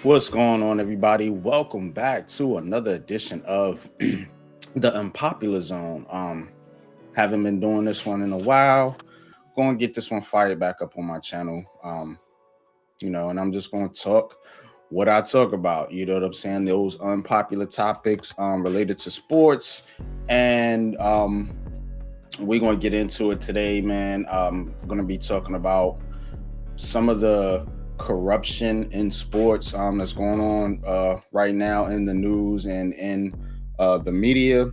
What's going on, everybody? Welcome back to another edition of the Unpopular Zone. Haven't been doing this one in a while. Going to get this one fired back up on my channel. And I'm just going to talk what I talk about. You know what I'm saying? Those unpopular topics related to sports, and we're going to get into it today, man. I'm going to be talking about some of the corruption in sports that's going on right now in the news and in the media.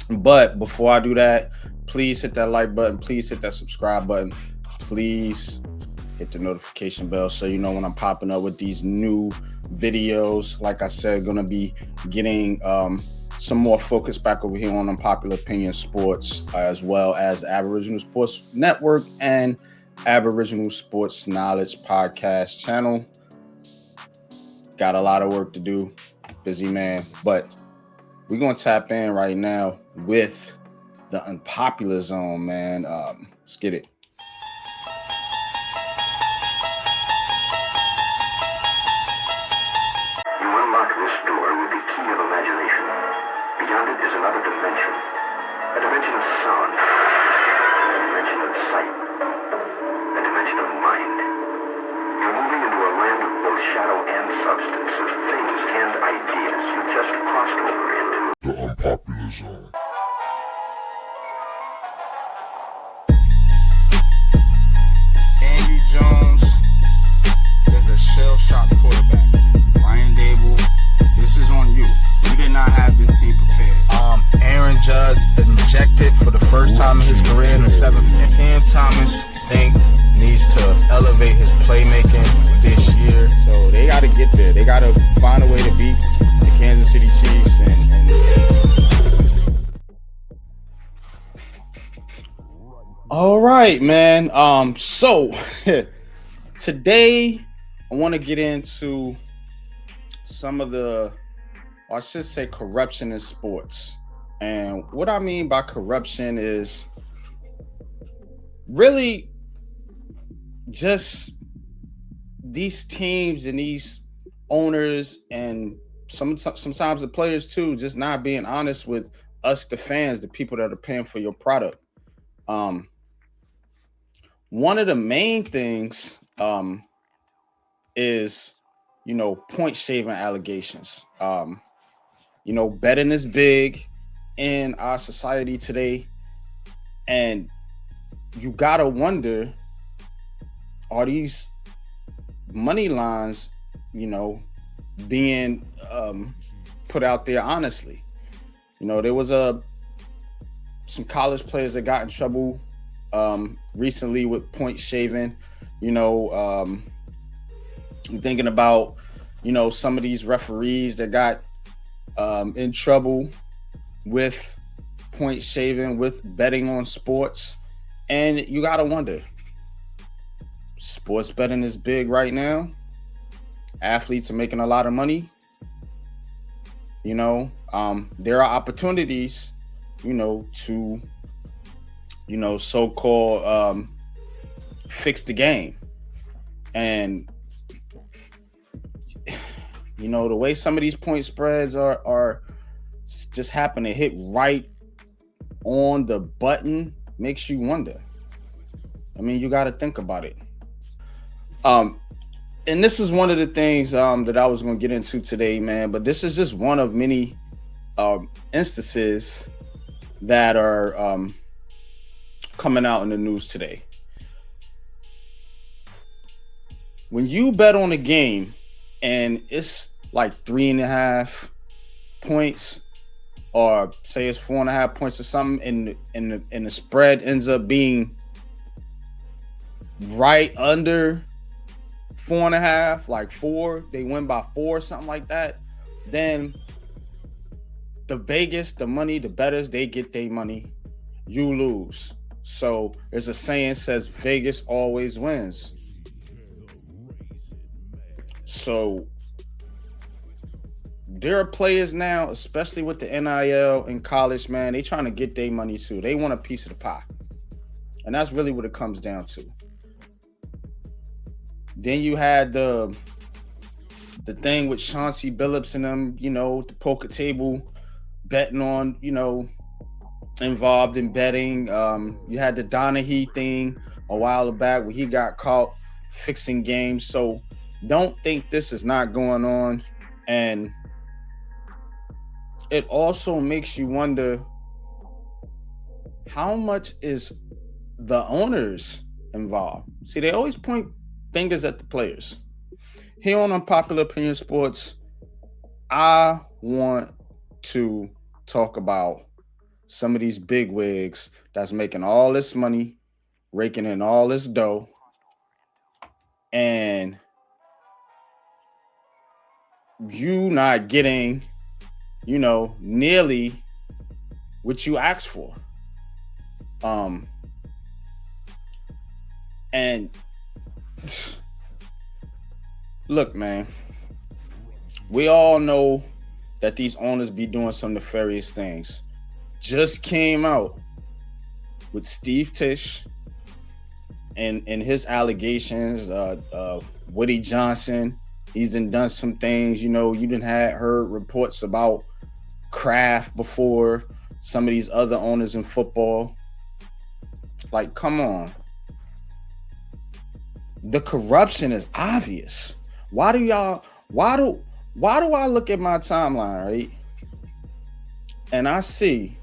But before I do that, please hit that like button. Please hit that subscribe button. Please hit the notification bell so you know when I'm popping up with these new videos. Like I said, going to be getting some more focus back over here on Unpopular Opinion Sports, as well as Aboriginal Sports Network and Aboriginal Sports Knowledge Podcast channel. Got a lot of work to do. Busy man. But we're going to tap in right now with the Unpopular Zone, man. Let's get it. You unlock this door with the key of imagination. Beyond it is another dimension. A dimension of sound. A dimension of sight. A dimension of mind. You're moving into a land of both shadow and substance, of things and ideas you just crossed over into the Unpopular Zone. Andrew Jones is a shell-shocked quarterback. Ryan Dable, this is on you. You did not have this team prepared. Aaron Judge injected for the first time in his career in the seventh. Cam Thomas needs to elevate his playmaking this year. So they got to get there. They got to find a way to beat the Kansas City Chiefs. All right, man. So today I want to get into some of the, or I should say, corruption in sports. And what I mean by corruption is really just these teams and these owners and sometimes the players too, just not being honest with us, the fans, the people that are paying for your product. One of the main things is, point shaving allegations. Betting is big in our society today. And you gotta wonder, are these money lines, being put out there honestly? There was some college players that got in trouble recently with point shaving. I'm thinking about, some of these referees that got in trouble with point shaving, with betting on sports. And you got to wonder, sports betting is big right now. Athletes are making a lot of money. There are opportunities, to, so-called fix the game. And, the way some of these point spreads are just happen to hit right on the button makes you wonder. You got to think about it. And this is one of the things that I was going to get into today, man. But this is just one of many instances that are coming out in the news today. When you bet on a game and it's like 3.5 points, or say it's 4.5 points or something, and the spread ends up being right under 4.5, like 4, they win by 4, something like that, then the Vegas, the money, the bettors, they get their money, you lose. So there's a saying says Vegas always wins. So there are players now, especially with the NIL in college, man, they trying to get their money too. They want a piece of the pie. And that's really what it comes down to. Then you had the the thing with Chauncey Billups and them, the poker table betting on, involved in betting. You had the Donahue thing a while back where he got caught fixing games. So don't think this is not going on. And it also makes you wonder, how much is the owners involved? See, they always point fingers at the players. Here on Unpopular Opinion Sports, I want to talk about some of these big wigs that's making all this money, raking in all this dough, and you not getting, nearly what you asked for. And look, man, we all know that these owners be doing some nefarious things. Just came out with Steve Tisch and his allegations. Woody Johnson, he's done some things. You didn't have heard reports about Kraft before. Some of these other owners in football. Like, come on. The corruption is obvious. Why do I look at my timeline, right? And I see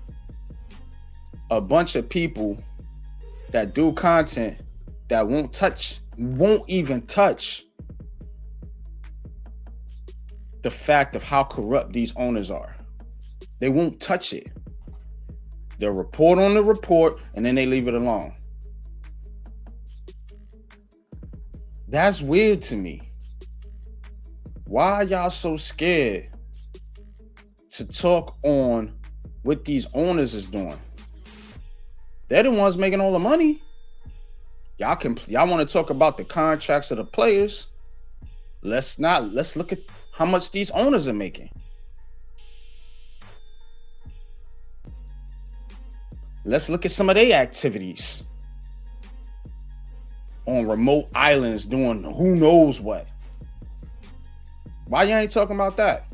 a bunch of people that do content that won't even touch the fact of how corrupt these owners are. They won't touch it. They'll report on the report and then they leave it alone. That's weird to me. Why are y'all so scared to talk on what these owners is doing? They're the ones making all the money. Y'all want to talk about the contracts of the players. Let's look at how much these owners are making. Let's look at some of their activities on remote islands doing who knows what. Why you ain't talking about that?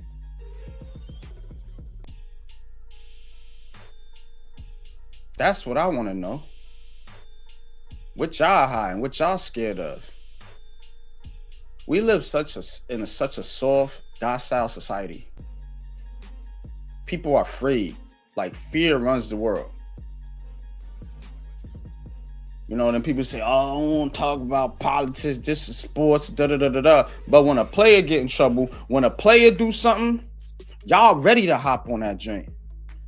That's what I want to know. What y'all hiding? What y'all scared of? We live in such a soft, docile society. People are afraid. Like, fear runs the world. Then people say, "Oh, I don't want to talk about politics. This is sports." Da. But when a player get in trouble, when a player do something, y'all ready to hop on that joint.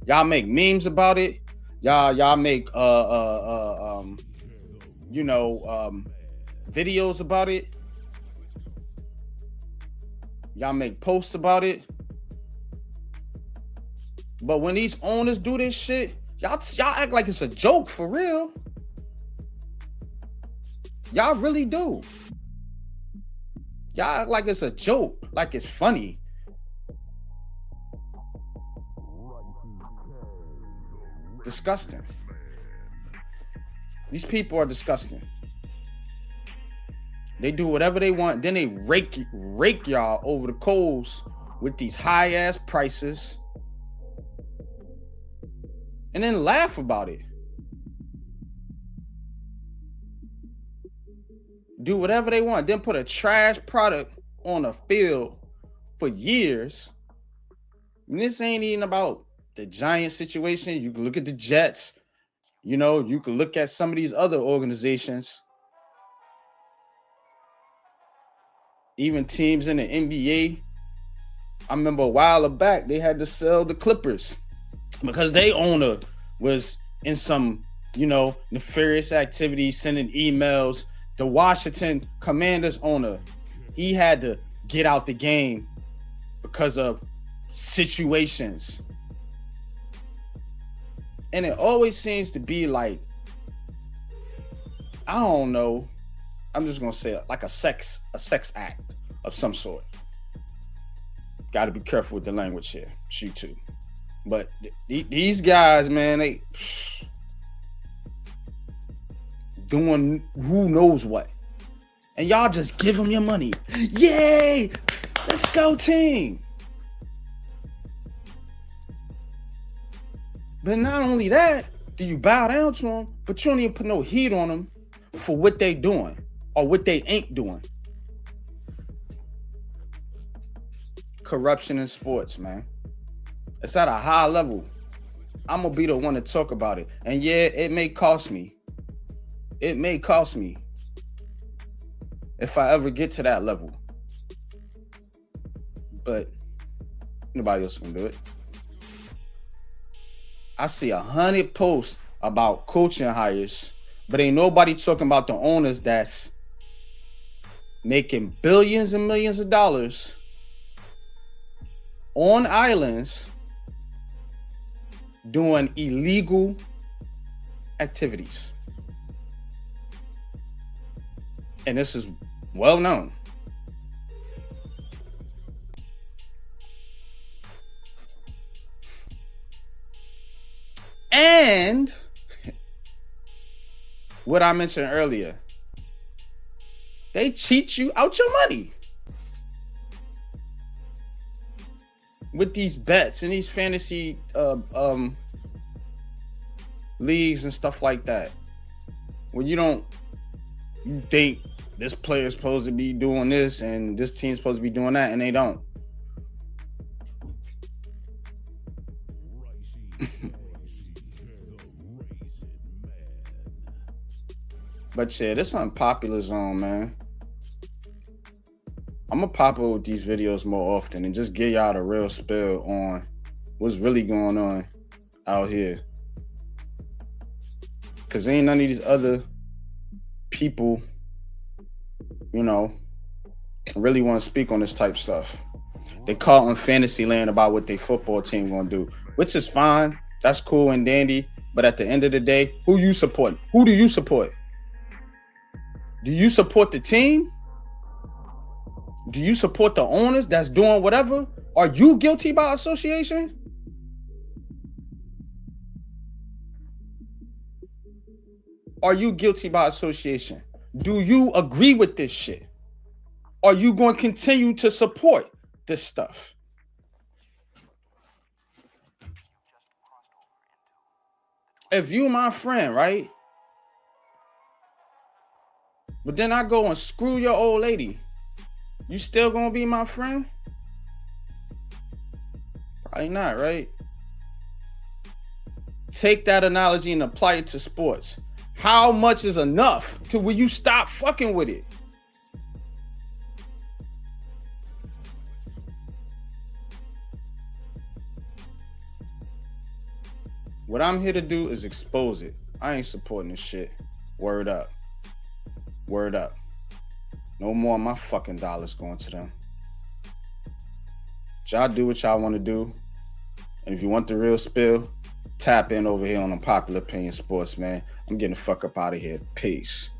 Y'all make memes about it. Y'all make videos about it. Y'all make posts about it. But when these owners do this shit, y'all act like it's a joke for real. Y'all really do. Y'all act like it's a joke, like it's funny. Disgusting. These people are disgusting. They do whatever they want, then they rake y'all over the coals with these high ass prices, and then laugh about it. Do whatever they want, then put a trash product on a field for years. And this ain't even about the Giants situation. You can look at the Jets. You can look at some of these other organizations. Even teams in the NBA. I remember a while back, they had to sell the Clippers because their owner was in some, nefarious activities, sending emails. The Washington Commanders owner, he had to get out the game because of situations. And it always seems to be like, I don't know, I'm just gonna say it, like a sex act of some sort. Got to be careful with the language here. Shoot too. But these guys, man, they doing who knows what. And y'all just give them your money. Yay! Let's go, team. But not only that, do you bow down to them, but you don't even put no heat on them for what they doing or what they ain't doing. Corruption in sports, man. It's at a high level. I'm going to be the one to talk about it. And yeah, it may cost me. It may cost me if I ever get to that level. But nobody else can do it. I see 100 posts about coaching hires, but ain't nobody talking about the owners that's making billions and millions of dollars on islands doing illegal activities. And this is well known. And what I mentioned earlier, they cheat you out your money with these bets and these fantasy leagues and stuff like that. When you think this player is supposed to be doing this and this team's supposed to be doing that, and they don't. But yeah, this Unpopular Zone, man. I'm gonna pop up with these videos more often and just give y'all the real spill on what's really going on out here. Cause ain't none of these other people, really want to speak on this type stuff. They caught on fantasy land about what their football team gonna do, which is fine. That's cool and dandy. But at the end of the day, who you support? Who do you support? Do you support the team? Do you support the owners that's doing whatever? Are you guilty by association? Are you guilty by association? Do you agree with this shit? Are you going to continue to support this stuff? If you my friend, right? But then I go and screw your old lady, you still gonna be my friend? Probably not, right? Take that analogy and apply it to sports. How much is enough to where you stop fucking with it? What I'm here to do is expose it. I ain't supporting this shit. Word up. Word up. No more of my fucking dollars going to them. Y'all do what y'all want to do. And if you want the real spill, tap in over here on Unpopular Opinion Sports, man. I'm getting the fuck up out of here. Peace.